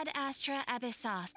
ad astra abyssos.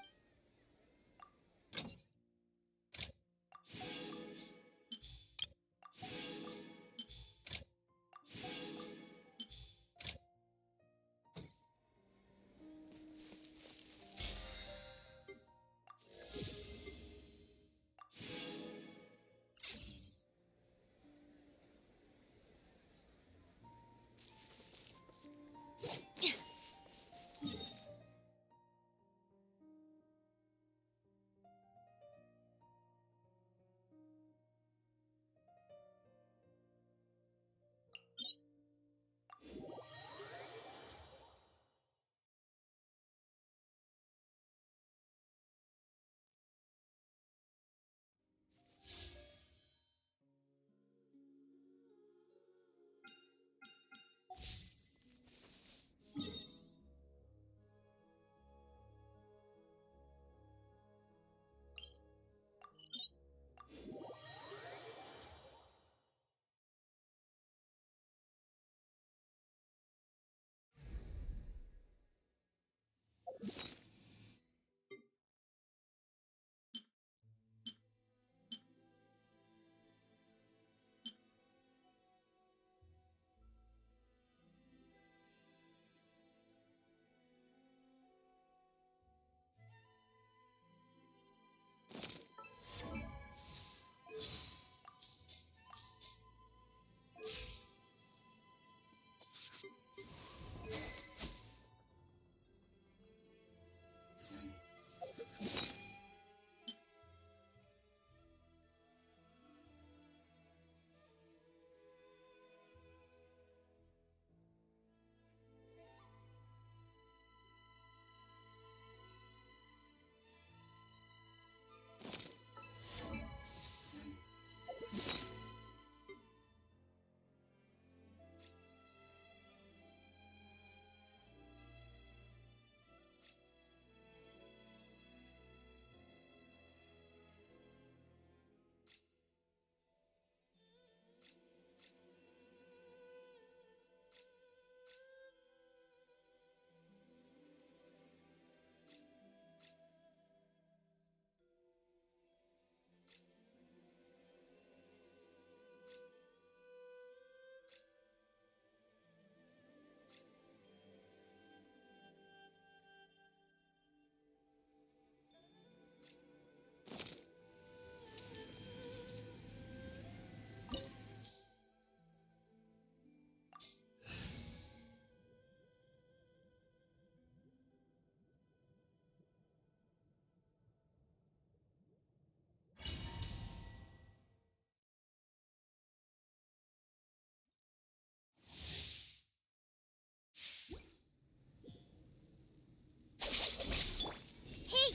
Hey!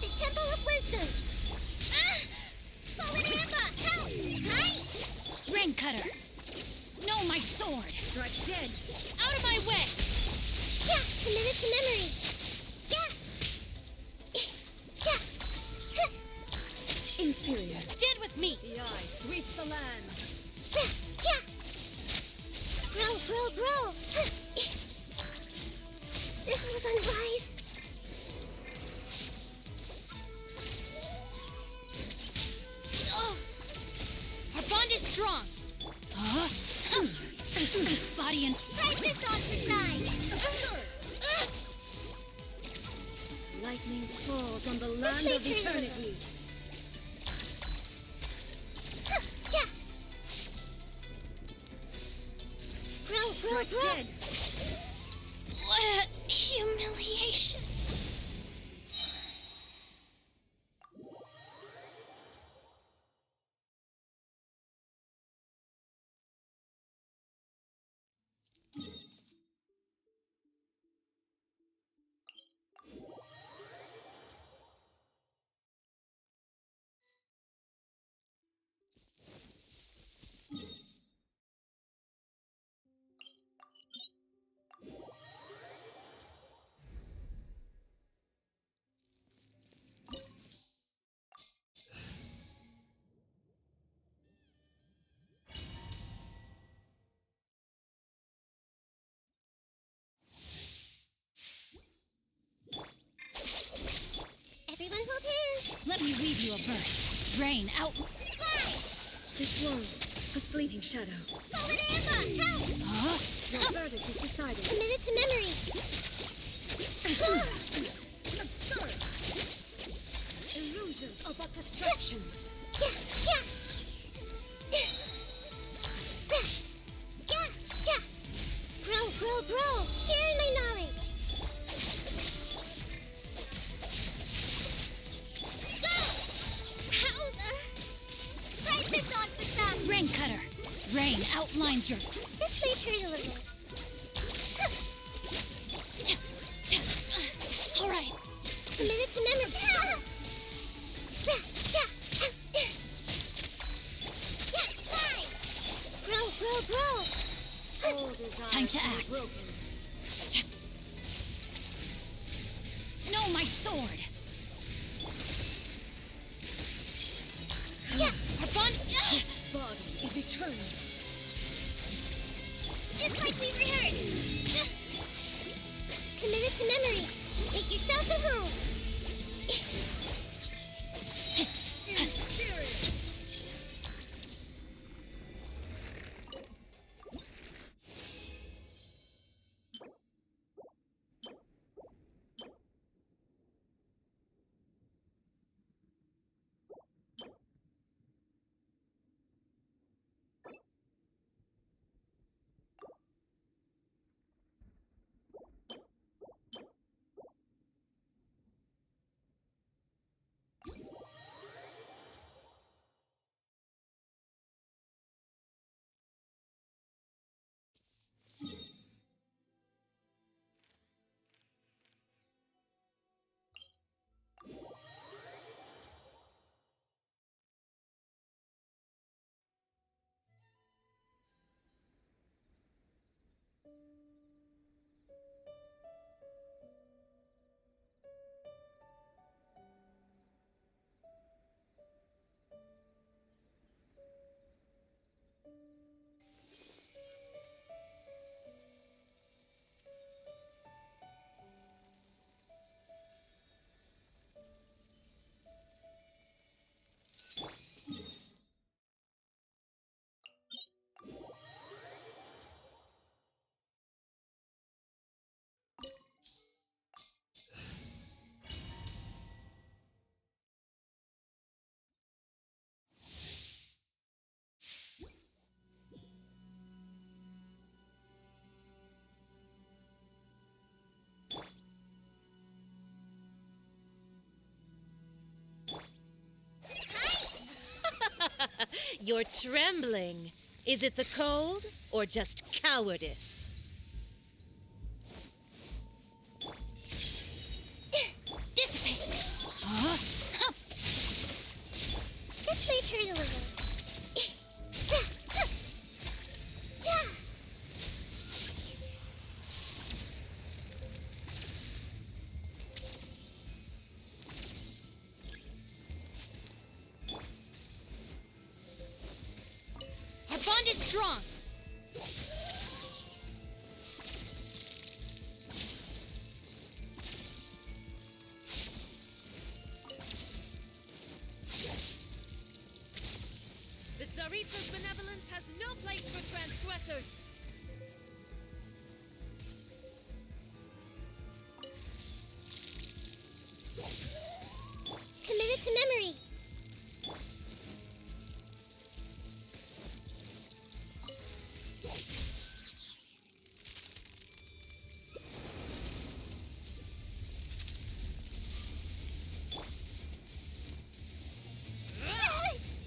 The Temple of Wisdom! Ah! Fallen Amber! Help! Hi! Rain cutter. No, my sword. Struck dead. Out of my way. Yeah! Committed to memory! Yeah! Yeah! Huh. Inferior. Stand with me. The eye sweeps the land. Yeah! Yeah! Grow, grow, grow! Huh. This was unwise. Oh. Our bond is strong. Huh? Body and... Fight this off the side! Lightning falls on the land may of turn a eternity. Huh. Yeah! Grow, grow, Struck grow! dead. What a humiliation. Rain out. Fly! This world, a fleeting shadow. Forward Amber! Help! Huh? Your verdict is decided. Committed to memory. Absurd! Illusions are but distractions. Yeah, yeah. Yeah, yeah. Grow, grow, grow. Sharing my knowledge. Go! How the... Try this on for some. Rain cutter. Rain outlines your. This may hurt a little. All right. Committed to memory. Grow, grow, grow. All desires Time to are act. broken. No, my sword. Yeah, Our bond. This body is eternal. just like we rehearsed. Committed to memory. Make yourselves at home. Inferior. You're trembling. Is it the cold or just cowardice? Dissipate. Huh? This may hurt a little. Yeah. Our bond is strong. The Tsaritsa's benevolence has no place for transgressors. Committed to memory.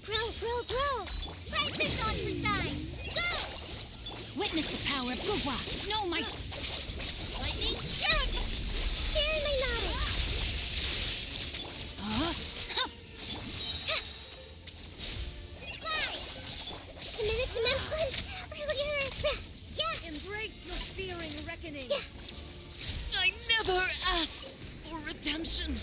Grow, grow, grow. Try this on for size. Go! Witness the power of Gugwa. No, my. Lightning, shoot! Sharing my knowledge. Huh? Fly! Committed to memory. Earlier. Yeah. Embrace your searing reckoning. Yeah. I never asked for redemption.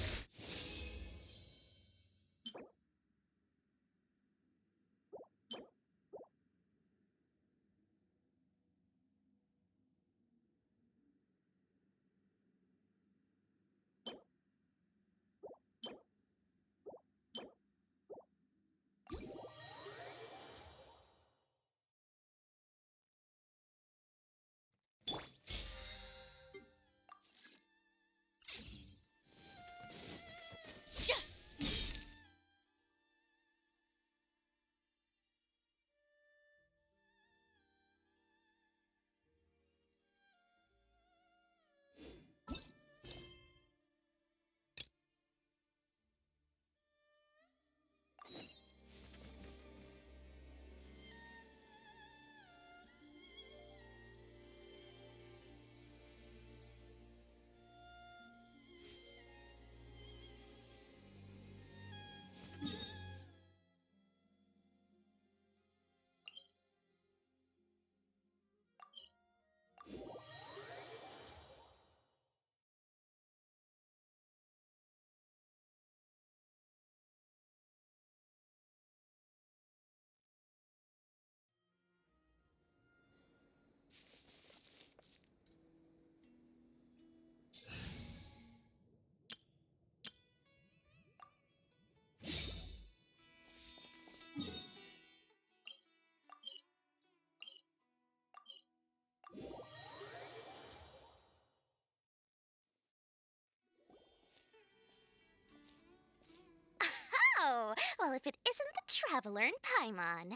traveler in Paimon.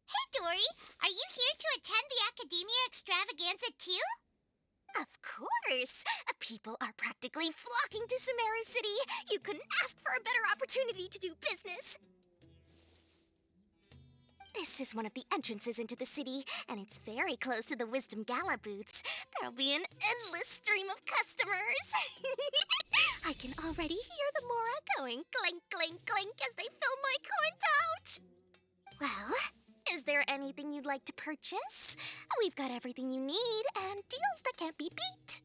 Hey, Dory, are you here to attend the Academia Extravaganza too? Of course! People are practically flocking to Sumeru City. You couldn't ask for a better opportunity to do business. This is one of the entrances into the city, and it's very close to the Wisdom Gala booths. There'll be an endless stream of customers. I can already hear the Mora going clink, clink, clink as they fill my coin pouch. Well, is there anything you'd like to purchase? We've got everything you need and deals that can't be beat.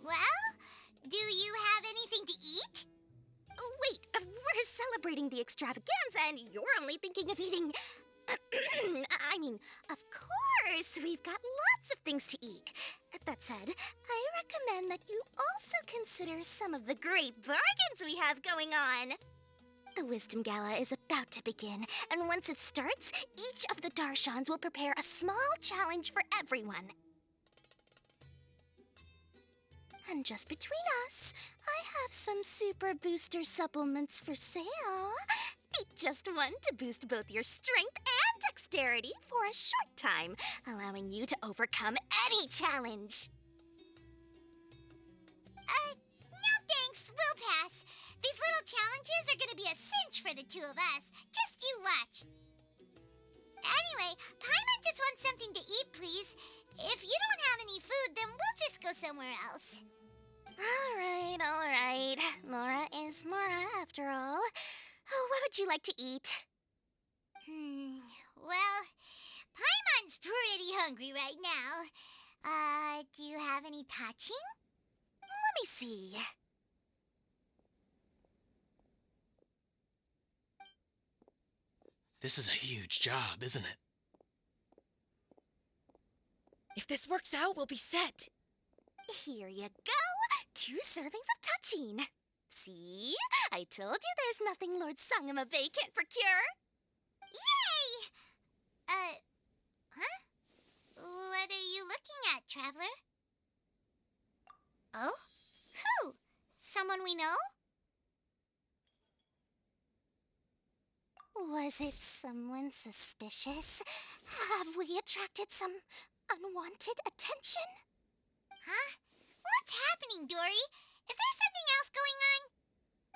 Well, do you have anything to eat? Wait, we're celebrating the extravaganza and you're only thinking of eating... I mean, of course, we've got lots of things to eat. That said, I recommend that you also consider some of the great bargains we have going on. The Wisdom Gala is about to begin, and once it starts, each of the Darshans will prepare a small challenge for everyone. And just between us, I have some super booster supplements for sale. Take just one to boost both your strength and dexterity for a short time, allowing you to overcome any challenge. No thanks, we'll pass. These little challenges are gonna be a cinch for the two of us. Just you watch. Anyway, Paimon just wants something to eat, please. If you don't have any food, then we'll just go somewhere else. All right. Mora is Mora, after all. What would you like to eat? Well, Paimon's pretty hungry right now. Do you have any touching? Let me see. This is a huge job, isn't it? If this works out, we'll be set. Here you go. 2 servings of touching. See? I told you there's nothing Lord Sangamabay can't procure. Yay! Huh? What are you looking at, Traveler? Oh? Who? Someone we know? Was it someone suspicious? Have we attracted some unwanted attention? Huh? What's happening, Dory? Is there something else going on?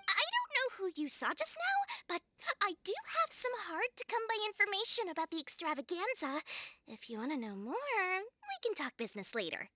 I don't know who you saw just now, but I do have some hard-to-come-by information about the extravaganza. If you want to know more, we can talk business later.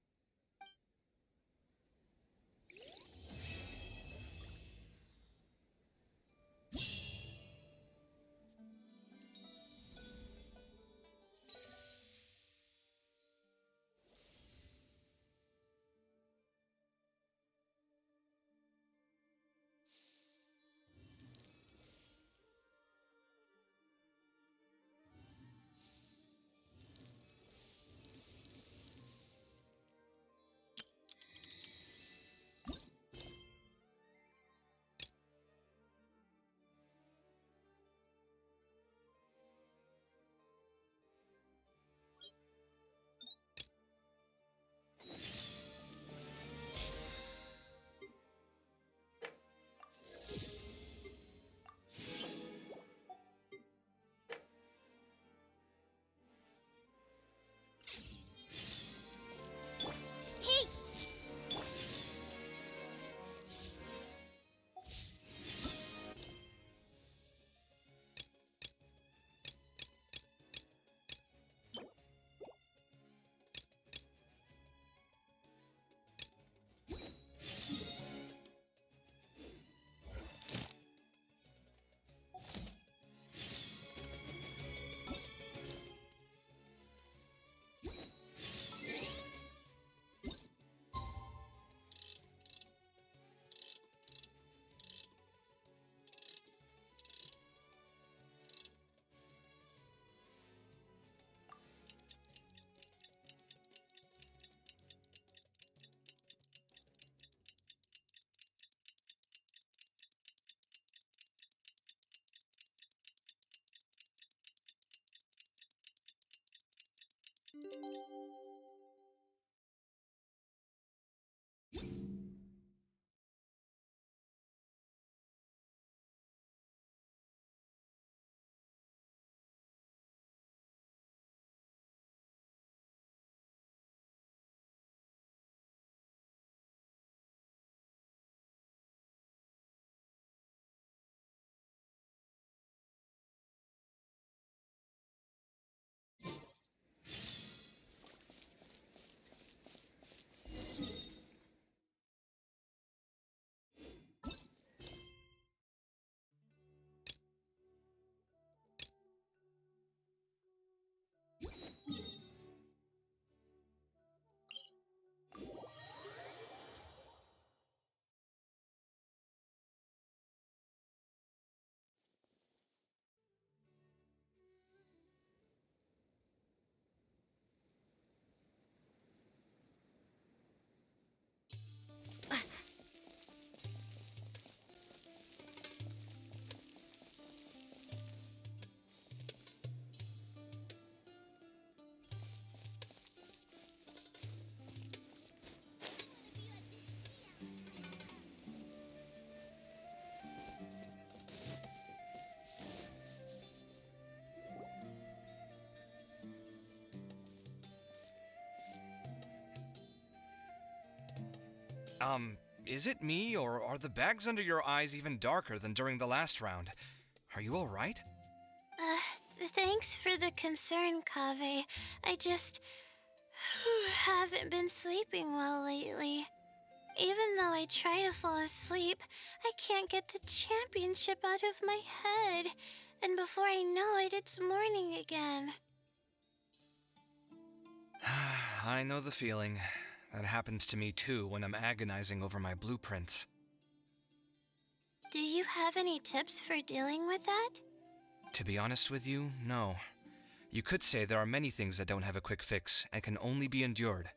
Is it me, or are the bags under your eyes even darker than during the last round? Are you alright? Thanks for the concern, Kaveh. I just haven't been sleeping well lately. Even though I try to fall asleep, I can't get the championship out of my head. And before I know it, it's morning again. I know the feeling. That happens to me too when I'm agonizing over my blueprints. Do you have any tips for dealing with that? To be honest with you, no. You could say there are many things that don't have a quick fix and can only be endured.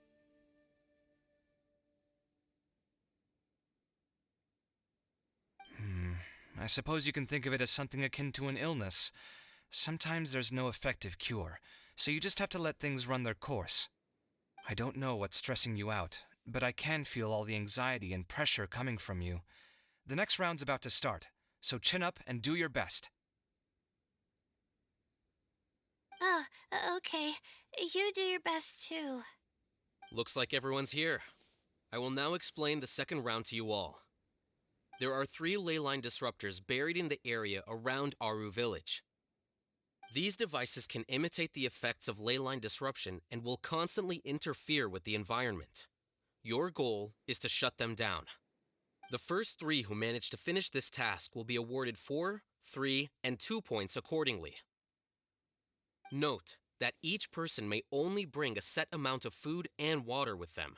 I suppose you can think of it as something akin to an illness. Sometimes there's no effective cure, so you just have to let things run their course. I don't know what's stressing you out, but I can feel all the anxiety and pressure coming from you. The next round's about to start, so chin up and do your best. Oh, okay. You do your best too. Looks like everyone's here. I will now explain the second round to you all. There are 3 leyline disruptors buried in the area around Aru Village. These devices can imitate the effects of leyline disruption and will constantly interfere with the environment. Your goal is to shut them down. The first 3 who manage to finish this task will be awarded 4, 3, and 2 points accordingly. Note that each person may only bring a set amount of food and water with them,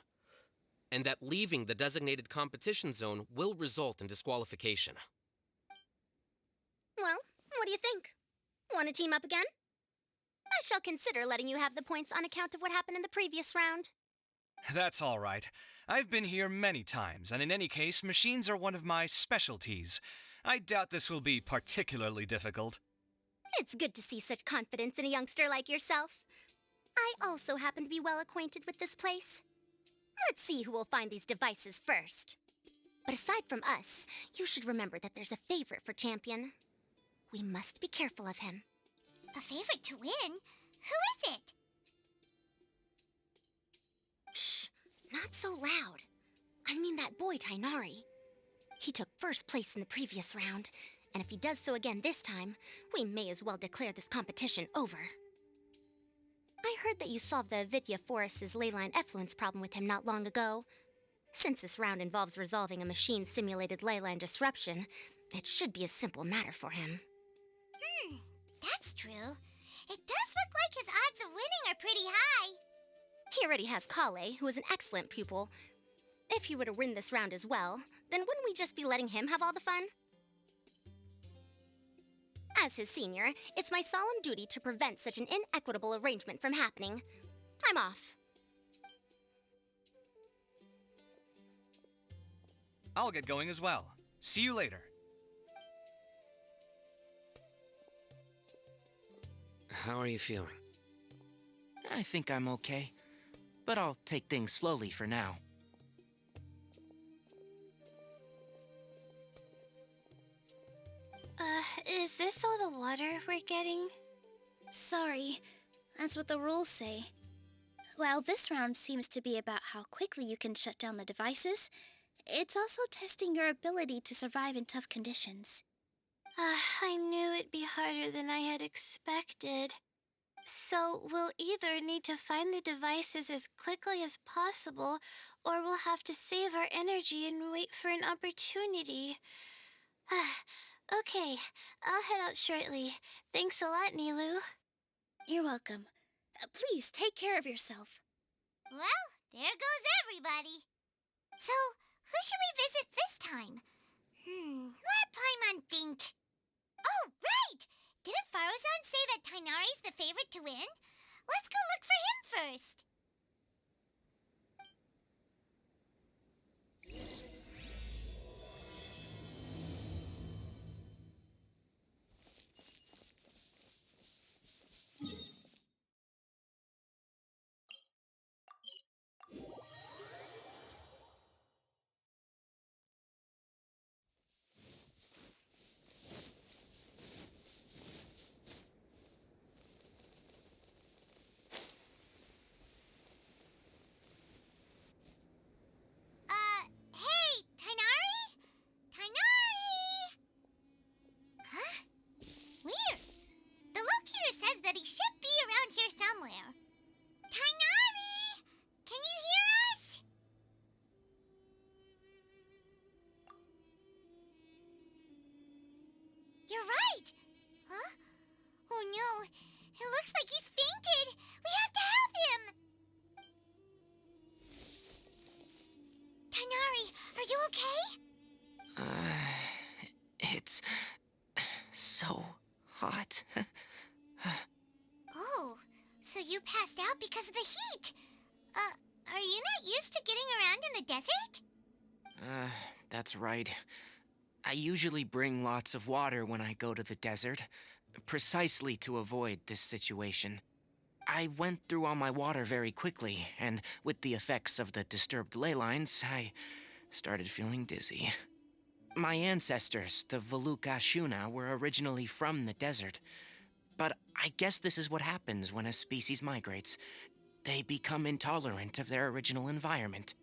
and that leaving the designated competition zone will result in disqualification. Well, what do you think? Want to team up again? I shall consider letting you have the points on account of what happened in the previous round. That's all right. I've been here many times, and in any case, machines are one of my specialties. I doubt this will be particularly difficult. It's good to see such confidence in a youngster like yourself. I also happen to be well acquainted with this place. Let's see who will find these devices first. But aside from us, you should remember that there's a favorite for Champion. We must be careful of him. A favorite to win? Who is it? Shh! Not so loud. I mean that boy, Tainari. He took first place in the previous round, and if he does so again this time, we may as well declare this competition over. I heard that you solved the Avidya Forest's leyline effluence problem with him not long ago. Since this round involves resolving a machine-simulated leyline disruption, it should be a simple matter for him. That's true. It does look like his odds of winning are pretty high. He already has Kale, who is an excellent pupil. If he were to win this round as well, then wouldn't we just be letting him have all the fun? As his senior, it's my solemn duty to prevent such an inequitable arrangement from happening. I'm off. I'll get going as well. See you later. How are you feeling? I think I'm okay, but I'll take things slowly for now. Is this all the water we're getting? Sorry, that's what the rules say. While this round seems to be about how quickly you can shut down the devices, it's also testing your ability to survive in tough conditions. I knew it'd be harder than I had expected. So we'll either need to find the devices as quickly as possible, or we'll have to save our energy and wait for an opportunity. Okay, I'll head out shortly. Thanks a lot, Nilu. You're welcome. Please take care of yourself. Well, there goes everybody. So, who should we visit this time? Let Paimon think. Oh, right! Didn't Farozan say that Tainari's the favorite to win? Let's go look for him first. You're right. Huh? Oh no, it looks like he's fainted. We have to help him. Tainari, are you okay? It's so hot. Oh, so you passed out because of the heat. Are you not used to getting around in the desert? That's right. I usually bring lots of water when I go to the desert, precisely to avoid this situation. I went through all my water very quickly, and with the effects of the disturbed ley lines, I started feeling dizzy. My ancestors, the Veluka Shuna, were originally from the desert. But I guess this is what happens when a species migrates. They become intolerant of their original environment.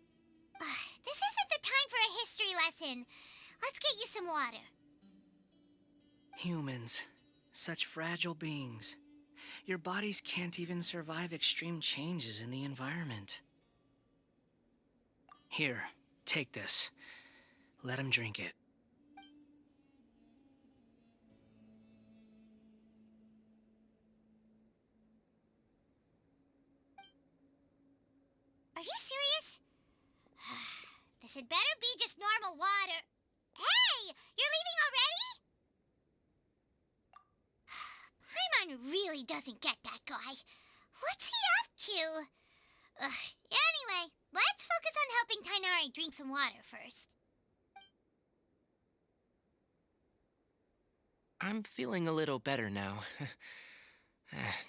This isn't the time for a history lesson. Let's get you some water. Humans. Such fragile beings. Your bodies can't even survive extreme changes in the environment. Here, take this. Let him drink it. Are you serious? This had better be just normal water. Hey! You're leaving already? Paimon really doesn't get that guy. What's he up to? Anyway, let's focus on helping Tainari drink some water first. I'm feeling a little better now.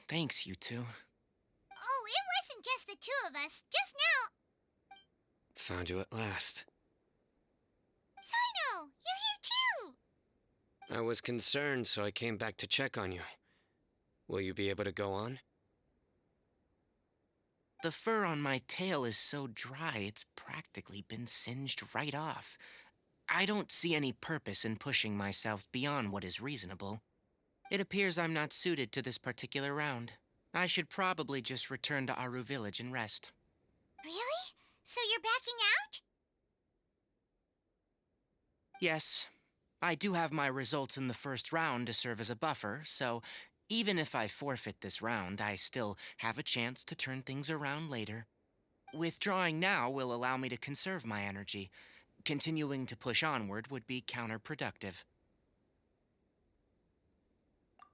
Thanks, you two. Oh, it wasn't just the two of us. Just now. Found you at last. Sino, you're here too. I was concerned, so I came back to check on you. Will you be able to go on? The fur on my tail is so dry, it's practically been singed right off. I don't see any purpose in pushing myself beyond what is reasonable. It appears I'm not suited to this particular round. I should probably just return to Aru Village and rest. Really? So you're backing out? Yes. I do have my results in the first round to serve as a buffer, so even if I forfeit this round, I still have a chance to turn things around later. Withdrawing now will allow me to conserve my energy. Continuing to push onward would be counterproductive.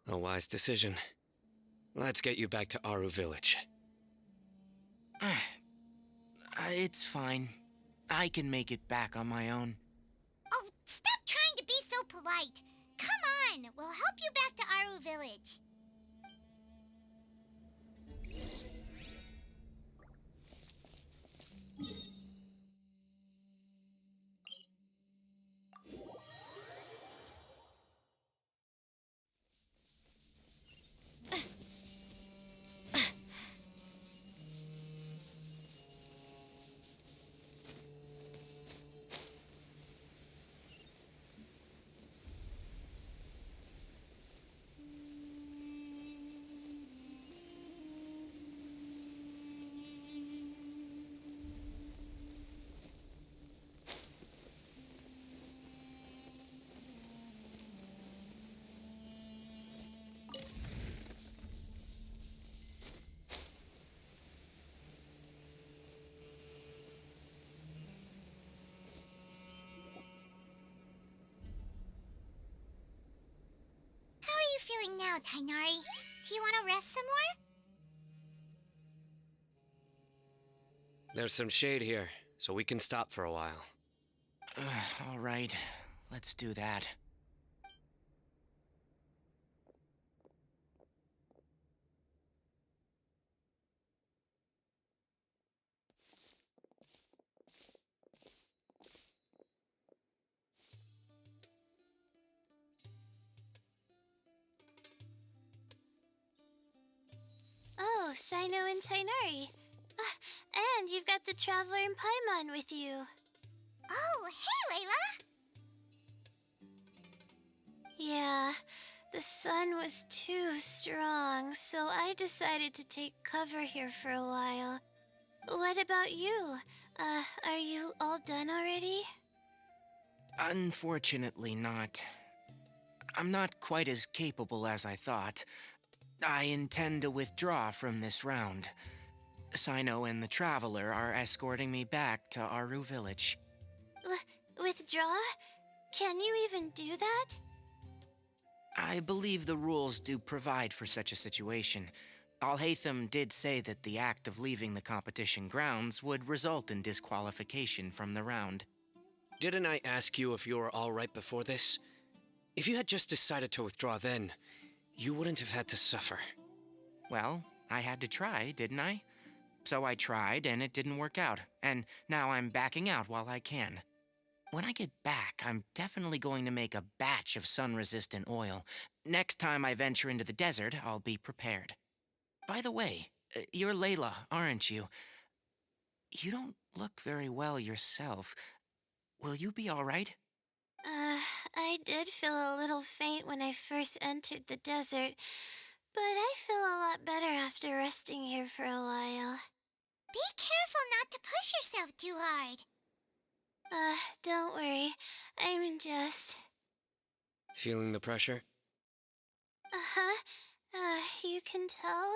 A wise decision. Let's get you back to Aru Village. It's fine. I can make it back on my own. Oh, stop trying to be so polite. Come on, we'll help you back to Aru Village. How are you feeling now, Tainari? Do you want to rest some more? There's some shade here, so we can stop for a while. All right, let's do that. Oh, Sino and Tainari. And you've got the Traveler and Paimon with you. Oh, hey, Layla! Yeah, the sun was too strong, so I decided to take cover here for a while. What about you? Are you all done already? Unfortunately not. I'm not quite as capable as I thought. I intend to withdraw from this round. Sino and the Traveler are escorting me back to Aru Village. Withdraw? Can you even do that? I believe the rules do provide for such a situation. Alhaitham did say that the act of leaving the competition grounds would result in disqualification from the round. Didn't I ask you if you were all right before this? If you had just decided to withdraw then, you wouldn't have had to suffer. Well, I had to try, didn't I? So I tried, and it didn't work out, and now I'm backing out while I can. When I get back, I'm definitely going to make a batch of sun-resistant oil. Next time I venture into the desert, I'll be prepared. By the way, you're Layla, aren't you? You don't look very well yourself. Will you be all right? I did feel a little faint when I first entered the desert, but I feel a lot better after resting here for a while. Be careful not to push yourself too hard. Don't worry. I'm just... Feeling the pressure? Uh-huh. You can tell?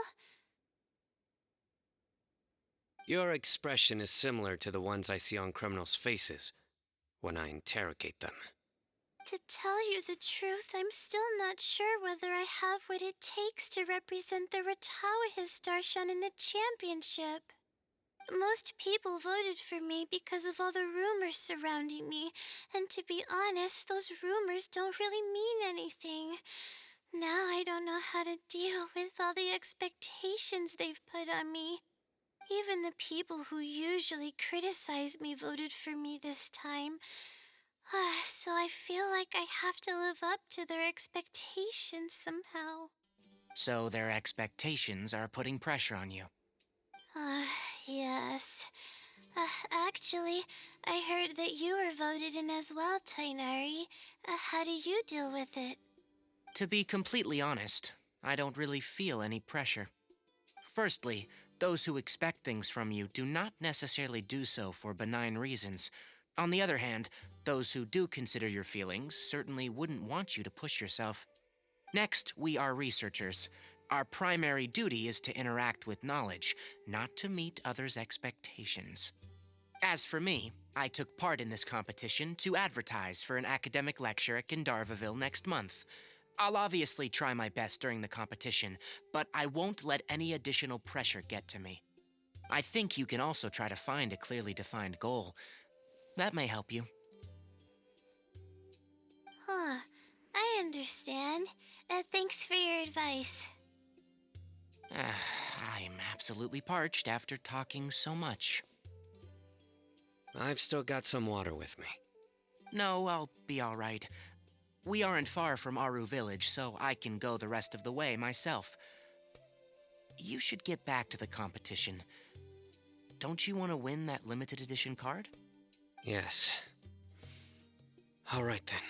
Your expression is similar to the ones I see on criminals' faces when I interrogate them. To tell you the truth, I'm still not sure whether I have what it takes to represent the Ratawa Darshan in the championship. Most people voted for me because of all the rumors surrounding me, and to be honest, those rumors don't really mean anything. Now I don't know how to deal with all the expectations they've put on me. Even the people who usually criticize me voted for me this time. So I feel like I have to live up to their expectations somehow. So their expectations are putting pressure on you. Yes. Actually, I heard that you were voted in as well, Tainari. How do you deal with it? To be completely honest, I don't really feel any pressure. Firstly, those who expect things from you do not necessarily do so for benign reasons. On the other hand, those who do consider your feelings certainly wouldn't want you to push yourself. Next, we are researchers. Our primary duty is to interact with knowledge, not to meet others' expectations. As for me, I took part in this competition to advertise for an academic lecture at Gandharvaville next month. I'll obviously try my best during the competition, but I won't let any additional pressure get to me. I think you can also try to find a clearly defined goal. That may help you. I understand. Thanks for your advice. I'm absolutely parched after talking so much. I've still got some water with me. No, I'll be all right. We aren't far from Aru Village, so I can go the rest of the way myself. You should get back to the competition. Don't you want to win that limited edition card? Yes. All right then.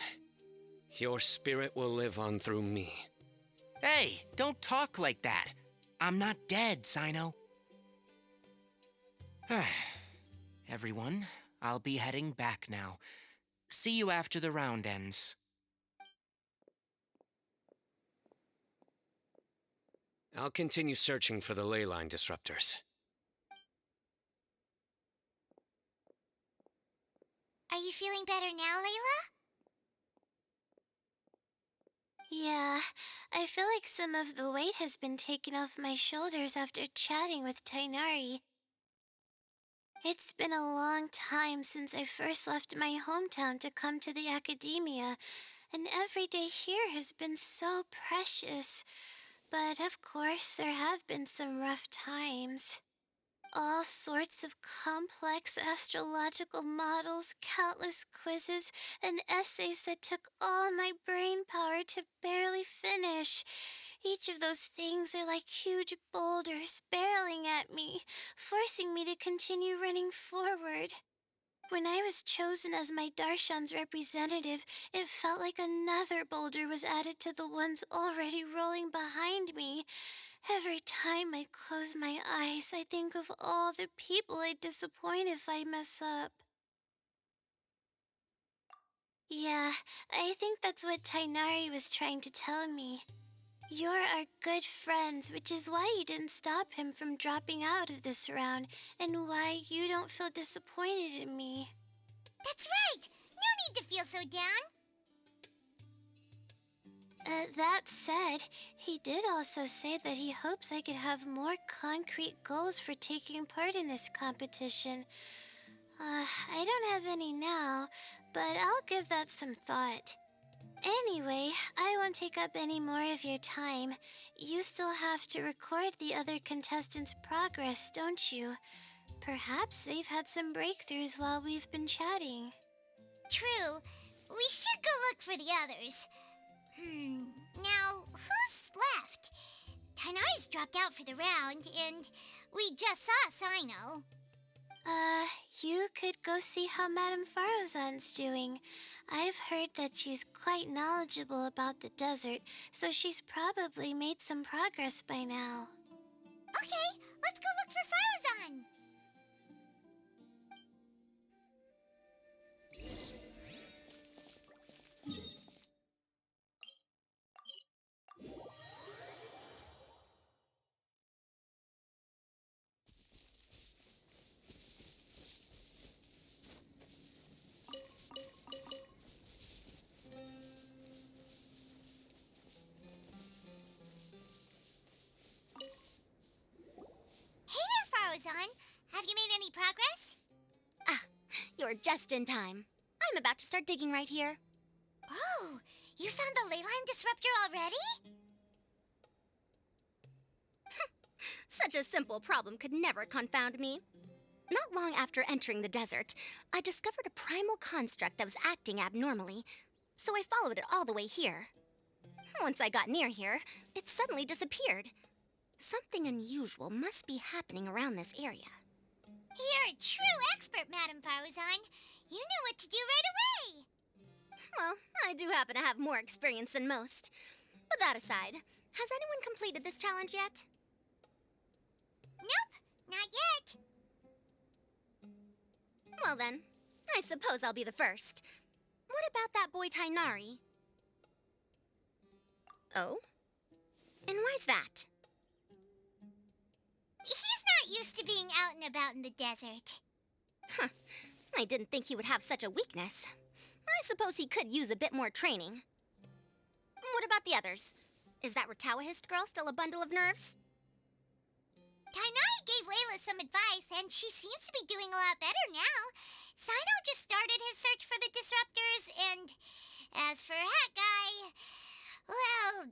Your spirit will live on through me. Hey, don't talk like that. I'm not dead, Sino. Everyone, I'll be heading back now. See you after the round ends. I'll continue searching for the ley line disruptors. Are you feeling better now, Layla? Yeah, I feel like some of the weight has been taken off my shoulders after chatting with Tainari. It's been a long time since I first left my hometown to come to the academia, and every day here has been so precious. But of course, there have been some rough times. All sorts of complex astrological models, countless quizzes, and essays that took all my brain power to barely finish. Each of those things are like huge boulders barreling at me, forcing me to continue running forward. When I was chosen as my Darshan's representative, it felt like another boulder was added to the ones already rolling behind me. Every time I close my eyes, I think of all the people I'd disappoint if I mess up. Yeah, I think that's what Tainari was trying to tell me. You're our good friends, which is why you didn't stop him from dropping out of this round, and why you don't feel disappointed in me. That's right! No need to feel so down! That said, he did also say that he hopes I could have more concrete goals for taking part in this competition. I don't have any now, but I'll give that some thought. Anyway, I won't take up any more of your time. You still have to record the other contestants' progress, don't you? Perhaps they've had some breakthroughs while we've been chatting. True. We should go look for the others. Now, who's left? Tainari's dropped out for the round, and we just saw Sino. You could go see how Madame Farozan's doing. I've heard that she's quite knowledgeable about the desert, so she's probably made some progress by now. Okay, let's go look for Farozan. Hey there, Farozan. Have you made any progress? You're just in time. I'm about to start digging right here. Oh, you found the ley line disruptor already? Such a simple problem could never confound me. Not long after entering the desert, I discovered a primal construct that was acting abnormally, so I followed it all the way here. Once I got near here, it suddenly disappeared. Something unusual must be happening around this area. You're a true expert, Madame Farozan. You knew what to do right away. Well, I do happen to have more experience than most. But that aside, has anyone completed this challenge yet? Nope, not yet. Well then, I suppose I'll be the first. What about that boy Tainari? Oh? And why's that? He's not used to being out and about in the desert. Huh. I didn't think he would have such a weakness. I suppose he could use a bit more training. What about the others? Is that Rotawahist girl still a bundle of nerves? Tainari gave Layla some advice, and she seems to be doing a lot better now. Sino just started his search for the disruptors, and as for Hat Guy, well,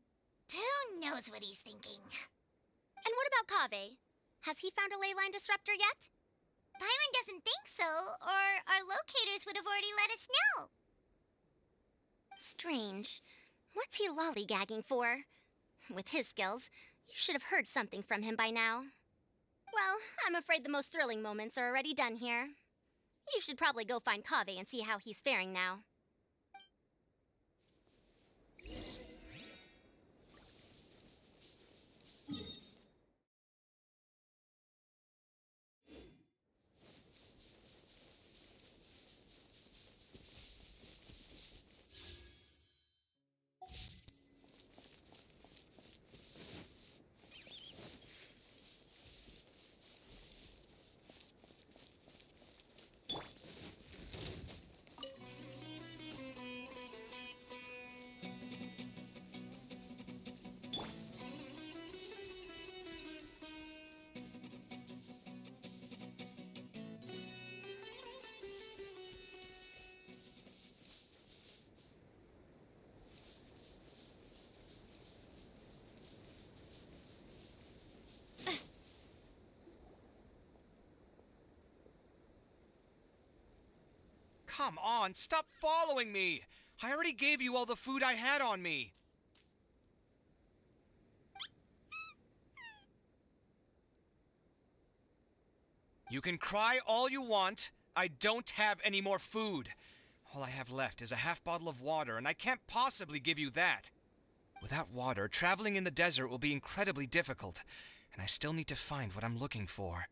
who knows what he's thinking. And what about Kaveh? Has he found a ley line disruptor yet? Paimon doesn't think so, or our locators would have already let us know. Strange. What's he lollygagging for? With his skills, you should have heard something from him by now. Well, I'm afraid the most thrilling moments are already done here. You should probably go find Kaveh and see how he's faring now. Come on, stop following me! I already gave you all the food I had on me. You can cry all you want. I don't have any more food. All I have left is a half bottle of water, and I can't possibly give you that. Without water, traveling in the desert will be incredibly difficult, and I still need to find what I'm looking for.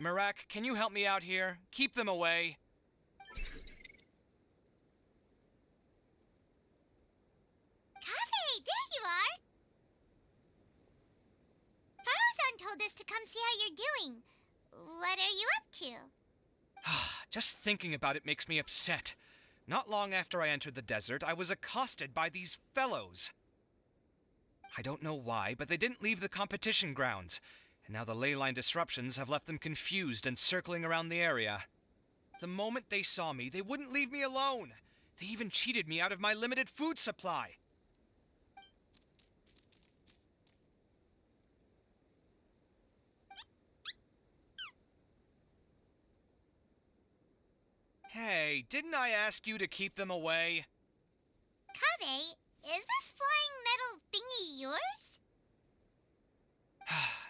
Mirak, can you help me out here? Keep them away. all this to come see how you're doing. What are you up to? Just thinking about it makes me upset. Not long after I entered the desert, I was accosted by these fellows. I don't know why, but they didn't leave the competition grounds, and now the ley line disruptions have left them confused and circling around the area. The moment they saw me, they wouldn't leave me alone. They even cheated me out of my limited food supply. Hey, didn't I ask you to keep them away? Kaveh, is this flying metal thingy yours?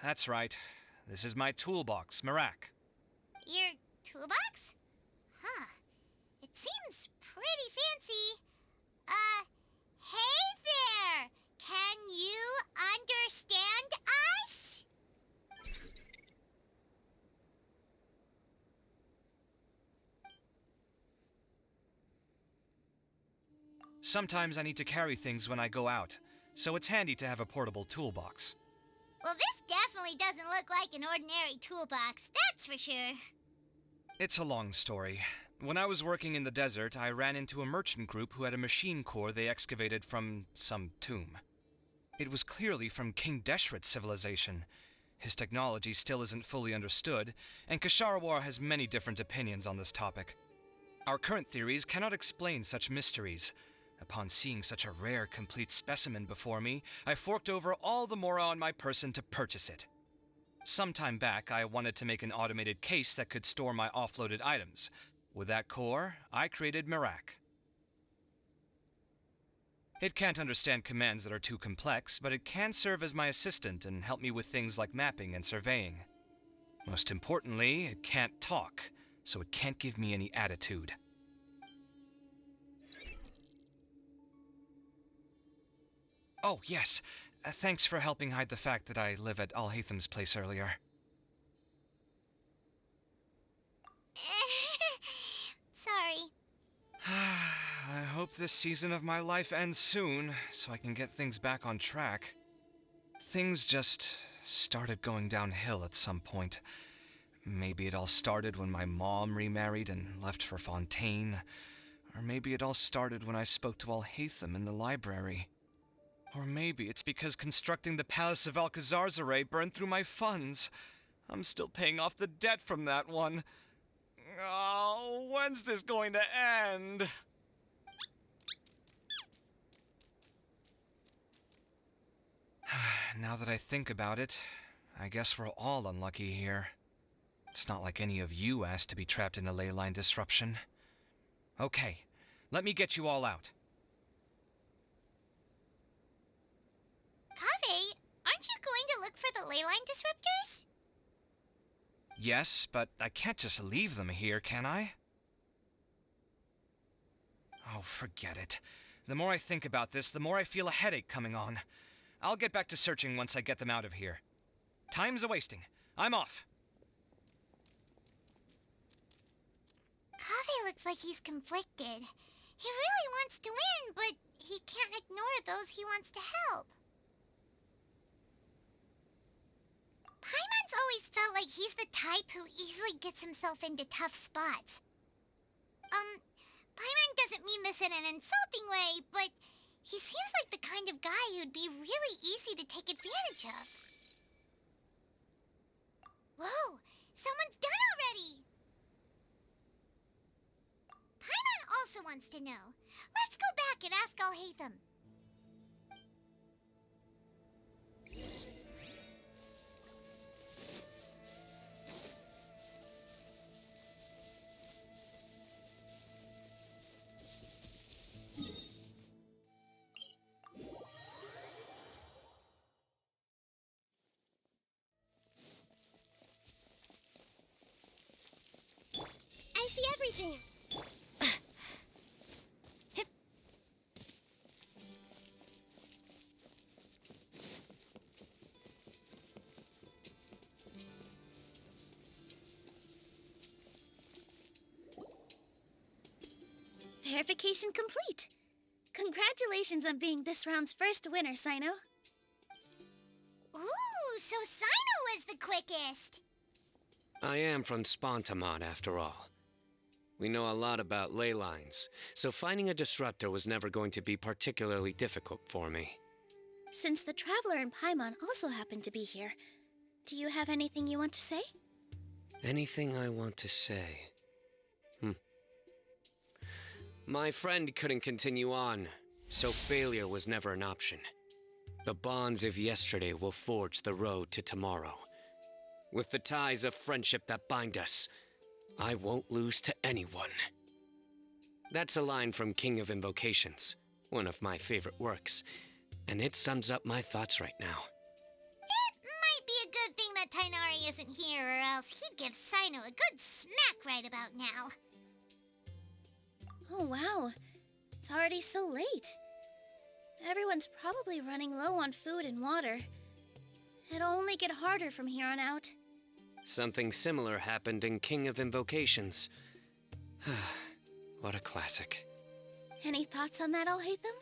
That's right. This is my toolbox, Marak. Your toolbox? Huh. It seems pretty fancy. Hey there! Can you understand us? Sometimes I need to carry things when I go out, so it's handy to have a portable toolbox. Well, this definitely doesn't look like an ordinary toolbox, that's for sure. It's a long story. When I was working in the desert, I ran into a merchant group who had a machine core they excavated from some tomb. It was clearly from King Deshret's civilization. His technology still isn't fully understood, and Kasharawar has many different opinions on this topic. Our current theories cannot explain such mysteries. Upon seeing such a rare, complete specimen before me, I forked over all the mora on my person to purchase it. Some time back, I wanted to make an automated case that could store my offloaded items. With that core, I created Marak. It can't understand commands that are too complex, but it can serve as my assistant and help me with things like mapping and surveying. Most importantly, it can't talk, so it can't give me any attitude. Oh, yes. Thanks for helping hide the fact that I live at Alhatham's place earlier. Sorry. I hope this season of my life ends soon, so I can get things back on track. Things just started going downhill at some point. Maybe it all started when my mom remarried and left for Fontaine. Or maybe it all started when I spoke to Alhatham in the library. Or maybe it's because constructing the Palace of Alcazarzaray burned through my funds. I'm still paying off the debt from that one. Oh, when's this going to end? Now that I think about it, I guess we're all unlucky here. It's not like any of you asked to be trapped in a ley line disruption. Okay, let me get you all out. Kaveh, aren't you going to look for the ley line disruptors? Yes, but I can't just leave them here, can I? Oh, forget it. The more I think about this, the more I feel a headache coming on. I'll get back to searching once I get them out of here. Time's a-wasting. I'm off. Kaveh looks like he's conflicted. He really wants to win, but he can't ignore those he wants to help. Paimon's always felt like he's the type who easily gets himself into tough spots. Paimon doesn't mean this in an insulting way, but he seems like the kind of guy who'd be really easy to take advantage of. Whoa! Someone's done already! Paimon also wants to know. Let's go back and ask Alhatham. I see everything. Verification complete. Congratulations on being this round's first winner, Sino. Ooh, so Sino was the quickest. I am from Spontamon, after all. We know a lot about ley lines, so finding a disruptor was never going to be particularly difficult for me. Since the Traveler and Paimon also happen to be here, do you have anything you want to say? Anything I want to say? My friend couldn't continue on, so failure was never an option. The bonds of yesterday will forge the road to tomorrow. With the ties of friendship that bind us, I won't lose to anyone. That's a line from King of Invocations, one of my favorite works, and it sums up my thoughts right now. It might be a good thing that Tainari isn't here, or else he'd give Sino a good smack right about now. Oh wow, it's already so late. Everyone's probably running low on food and water. It'll only get harder from here on out. Something similar happened in King of Invocations. What a classic. Any thoughts on that, Alhaitham?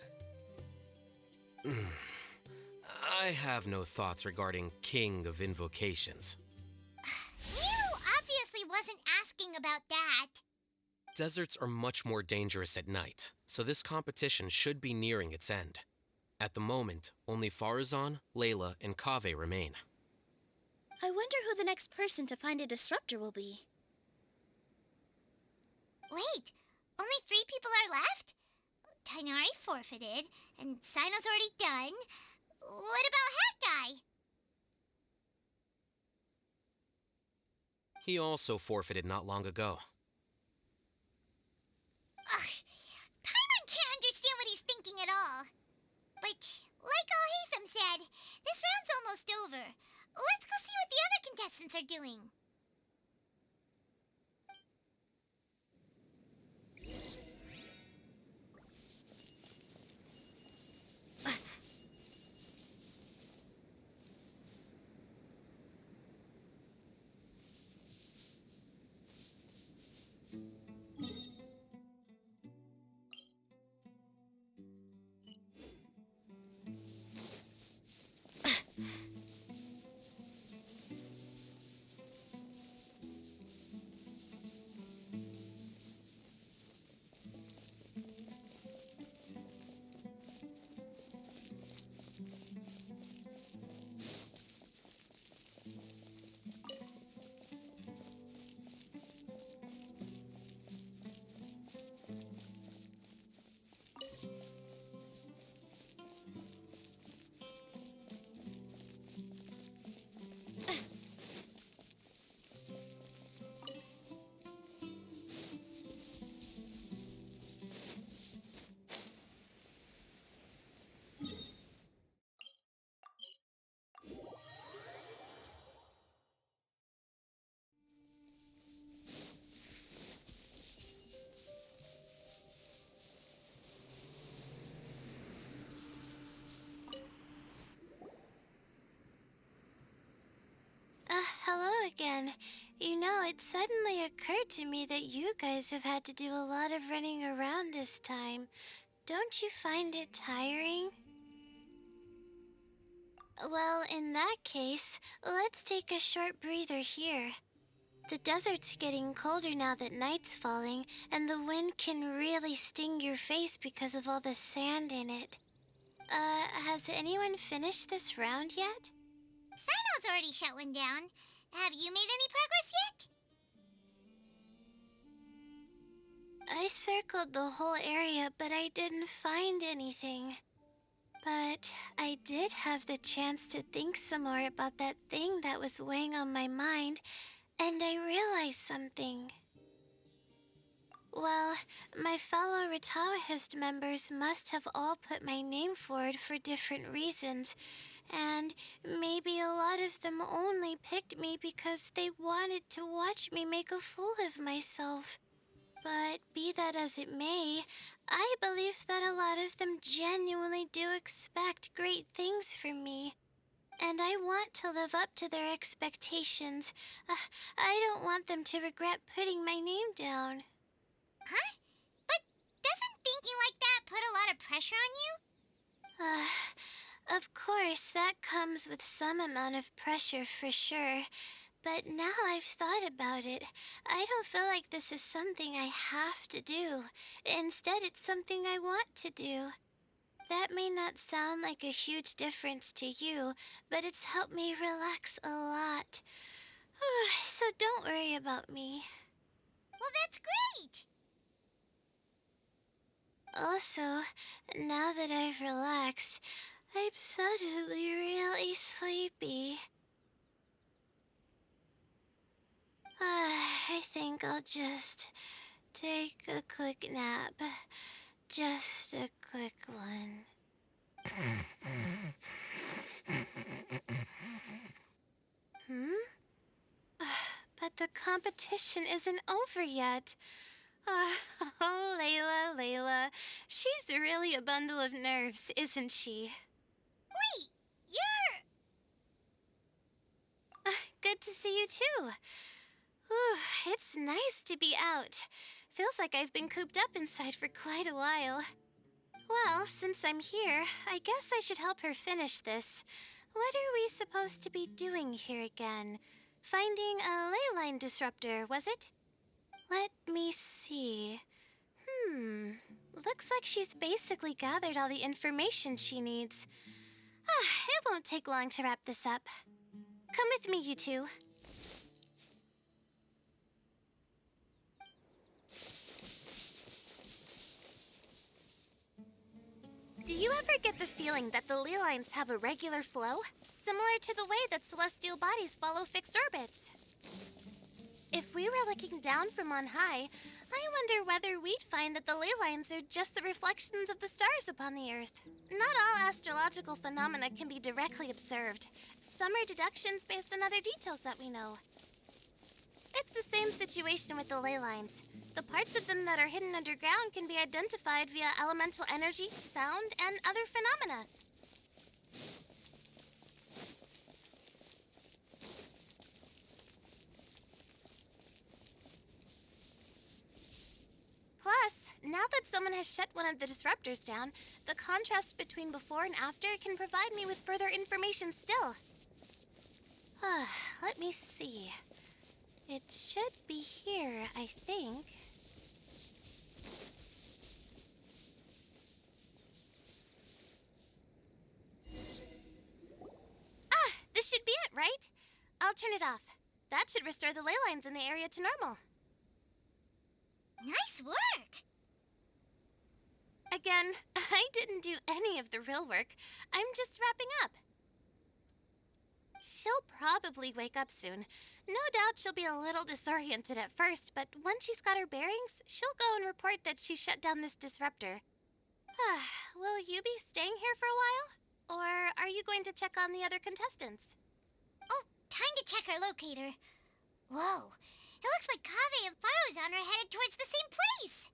I have no thoughts regarding King of Invocations. Miru obviously wasn't asking about that. Deserts are much more dangerous at night, so this competition should be nearing its end. At the moment, only Farazan, Layla, and Kaveh remain. I wonder who the next person to find a disruptor will be. Wait, only 3 people are left? Tainari forfeited, and Sino's already done. What about Hat Guy? He also forfeited not long ago. Ugh, Paimon can't understand what he's thinking at all. But, like Alhaitham said, this round's almost over. Let's go see what the other contestants are doing. Hello again. You know, it suddenly occurred to me that you guys have had to do a lot of running around this time. Don't you find it tiring? Well, in that case, let's take a short breather here. The desert's getting colder now that night's falling, and the wind can really sting your face because of all the sand in it. Has anyone finished this round yet? Sino's already shut one down. Have you made any progress yet? I circled the whole area, but I didn't find anything. But I did have the chance to think some more about that thing that was weighing on my mind, and I realized something. Well, my fellow Retawahist members must have all put my name forward for different reasons, and maybe a lot of them only picked me because they wanted to watch me make a fool of myself. But be that as it may, I believe that a lot of them genuinely do expect great things from me. And I want to live up to their expectations. I don't want them to regret putting my name down. Huh? But doesn't thinking like that put a lot of pressure on you? Of course, that comes with some amount of pressure for sure. But now I've thought about it, I don't feel like this is something I have to do. Instead, it's something I want to do. That may not sound like a huge difference to you, but it's helped me relax a lot. So don't worry about me. Well, that's great! Also, now that I've relaxed, I'm suddenly really sleepy. I think I'll just take a quick nap. Just a quick one. But the competition isn't over yet. Oh, Layla. She's really a bundle of nerves, isn't she? Wait, you're... Good to see you too. It's nice to be out. Feels like I've been cooped up inside for quite a while. Well, since I'm here, I guess I should help her finish this. What are we supposed to be doing here again? Finding a ley line disruptor, was it? Let me see. Looks like she's basically gathered all the information she needs. It won't take long to wrap this up. Come with me, you two. Do you ever get the feeling that the ley lines have a regular flow? Similar to the way that celestial bodies follow fixed orbits. If we were looking down from on high, I wonder whether we'd find that the ley lines are just the reflections of the stars upon the Earth. Not all astrological phenomena can be directly observed. Some are deductions based on other details that we know. It's the same situation with the ley lines. The parts of them that are hidden underground can be identified via elemental energy, sound, and other phenomena. Plus, now that someone has shut one of the disruptors down, the contrast between before and after can provide me with further information still. Let me see. It should be here, I think. This should be it, right? I'll turn it off. That should restore the ley lines in the area to normal. Nice work! Again, I didn't do any of the real work. I'm just wrapping up. She'll probably wake up soon. No doubt she'll be a little disoriented at first, but once she's got her bearings, she'll go and report that she shut down this disruptor. Will you be staying here for a while? Or are you going to check on the other contestants? Oh, time to check our locator. Whoa, it looks like Kaveh and Farozan are headed towards the same place.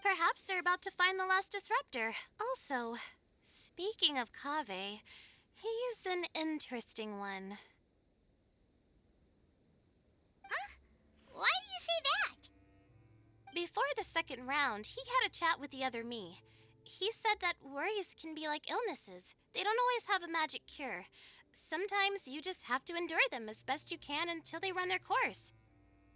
Perhaps they're about to find the lost disruptor. Also, speaking of Kaveh, he's an interesting one. Huh? Why do you say that? Before the second round, he had a chat with the other me. He said that worries can be like illnesses. They don't always have a magic cure. Sometimes you just have to endure them as best you can until they run their course.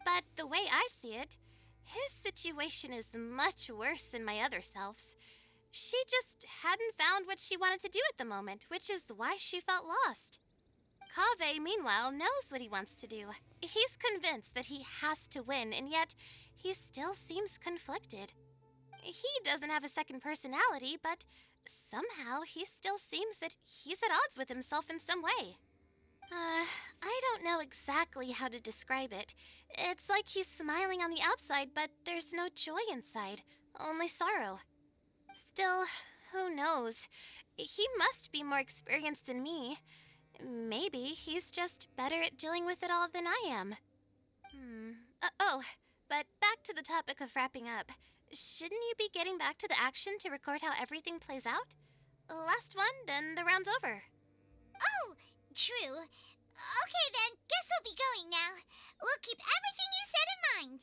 But the way I see it, his situation is much worse than my other self's. She just hadn't found what she wanted to do at the moment, which is why she felt lost. Kaveh, meanwhile, knows what he wants to do. He's convinced that he has to win, and yet he still seems conflicted. He doesn't have a second personality, but somehow he still seems that he's at odds with himself in some way. I don't know exactly how to describe it. It's like he's smiling on the outside, but there's no joy inside, only sorrow. Still, who knows? He must be more experienced than me. Maybe he's just better at dealing with it all than I am. But back to the topic of wrapping up. Shouldn't you be getting back to the action to record how everything plays out? Last one, then the round's over. Oh, true. Okay then, guess we'll be going now. We'll keep everything you said in mind.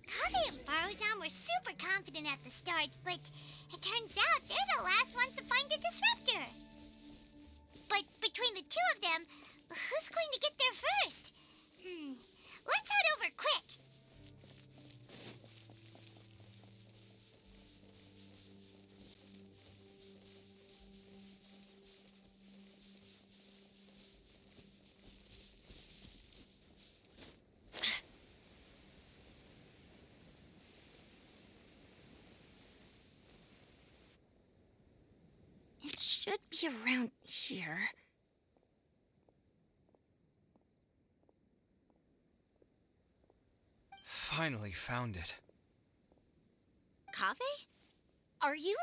Kaveh and Farozan were super confident at the start, but It turns out they're the last ones to find a disruptor. But between the two of them, who's going to get there first? Let's head over quick. It should be around here. Finally found it. Kaveh? Are you?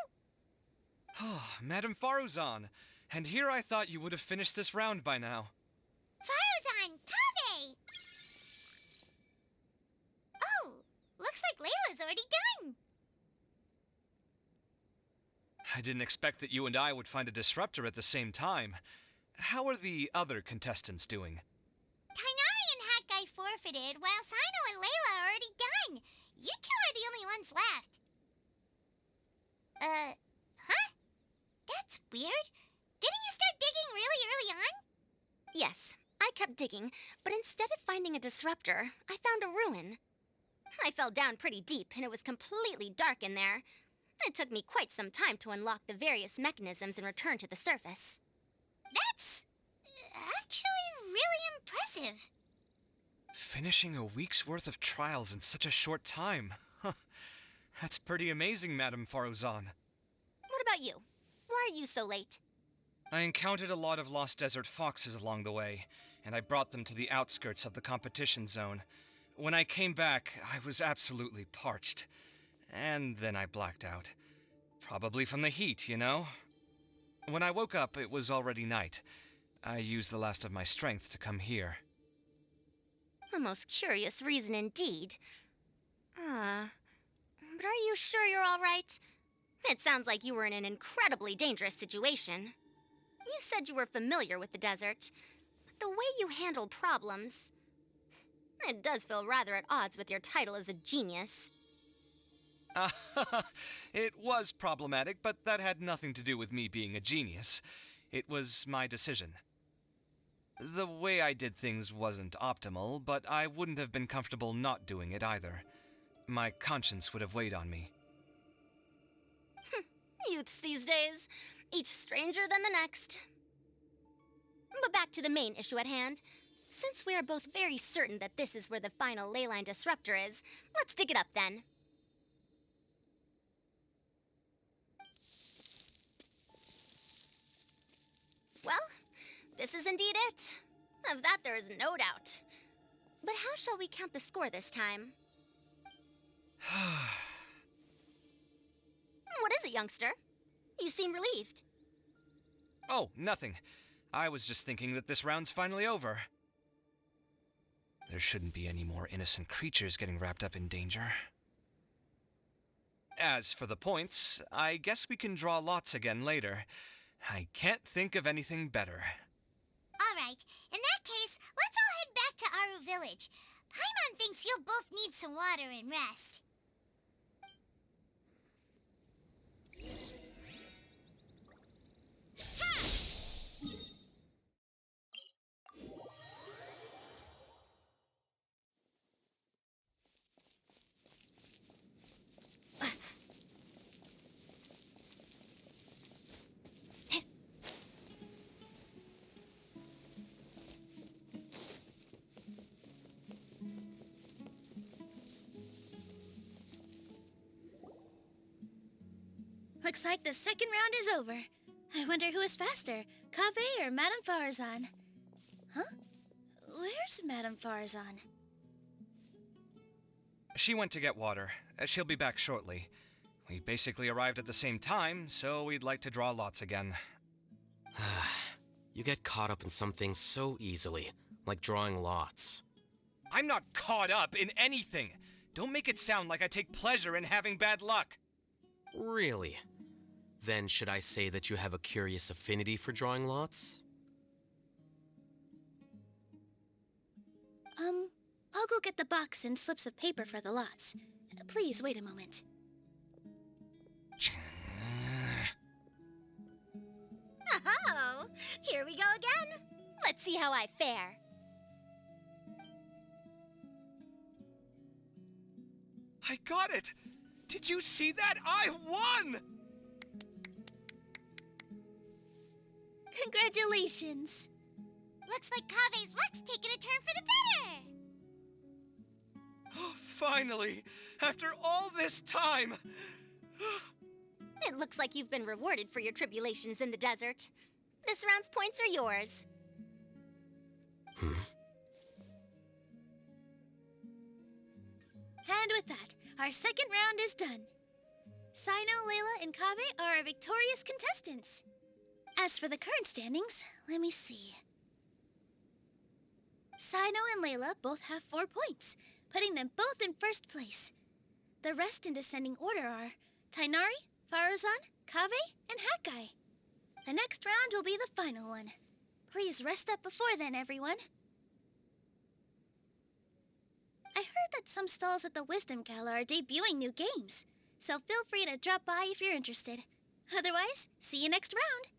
Oh, Madame Faruzan. And here I thought you would have finished this round by now. Faruzan, Kaveh! Oh, looks like Layla's already done. I didn't expect that you and I would find a disruptor at the same time. How are the other contestants doing? Tainari and Hat forfeited, while Sino and Layla are already done. You two are the only ones left. Huh? That's weird. Didn't you start digging really early on? Yes, I kept digging, but instead of finding a disruptor, I found a ruin. I fell down pretty deep, and it was completely dark in there. It took me quite some time to unlock the various mechanisms and return to the surface. That's actually really impressive. Finishing a week's worth of trials in such a short time. That's pretty amazing, Madame Faruzan. What about you? Why are you so late? I encountered a lot of lost desert foxes along the way, and I brought them to the outskirts of the competition zone. When I came back, I was absolutely parched. And then I blacked out. Probably from the heat, you know? When I woke up, it was already night. I used the last of my strength to come here. A most curious reason indeed. But are you sure you're all right? It sounds like you were in an incredibly dangerous situation. You said you were familiar with the desert, but the way you handle problems... It does feel rather at odds with your title as a genius. It was problematic, but that had nothing to do with me being a genius. It was my decision. The way I did things wasn't optimal, but I wouldn't have been comfortable not doing it either. My conscience would have weighed on me. Youths these days, each stranger than the next. But back to the main issue at hand. Since we are both very certain that this is where the final leyline disruptor is, let's dig it up then. Well, this is indeed it. Of that there is no doubt. But how shall we count the score this time? What is it, youngster? You seem relieved. Oh, nothing. I was just thinking that this round's finally over. There shouldn't be any more innocent creatures getting wrapped up in danger. As for the points, I guess we can draw lots again later. I can't think of anything better. All right, in that case, let's all head back to Aru Village. Paimon thinks you'll both need some water and rest. Looks like the second round is over. I wonder who is faster, Kaveh or Madame Faruzan? Huh? Where's Madame Faruzan? She went to get water. She'll be back shortly. We basically arrived at the same time, so we'd like to draw lots again. You get caught up in some things so easily, like drawing lots. I'm not caught up in anything! Don't make it sound like I take pleasure in having bad luck! Really? Then should I say that you have a curious affinity for drawing lots? I'll go get the box and slips of paper for the lots. Please wait a moment. Here we go again. Let's see how I fare. I got it! Did you see that? I won! Congratulations! Looks like Kave's luck's taking a turn for the better. Finally! After all this time! It looks like you've been rewarded for your tribulations in the desert. This round's points are yours. And with that, our second round is done. Sino, Layla, and Kave are our victorious contestants. As for the current standings, let me see. Sino and Layla both have 4 points, putting them both in first place. The rest in descending order are Tainari, Faruzan, Kave, and Hakai. The next round will be the final one. Please rest up before then, everyone. I heard that some stalls at the Wisdom Gala are debuting new games, so feel free to drop by if you're interested. Otherwise, see you next round!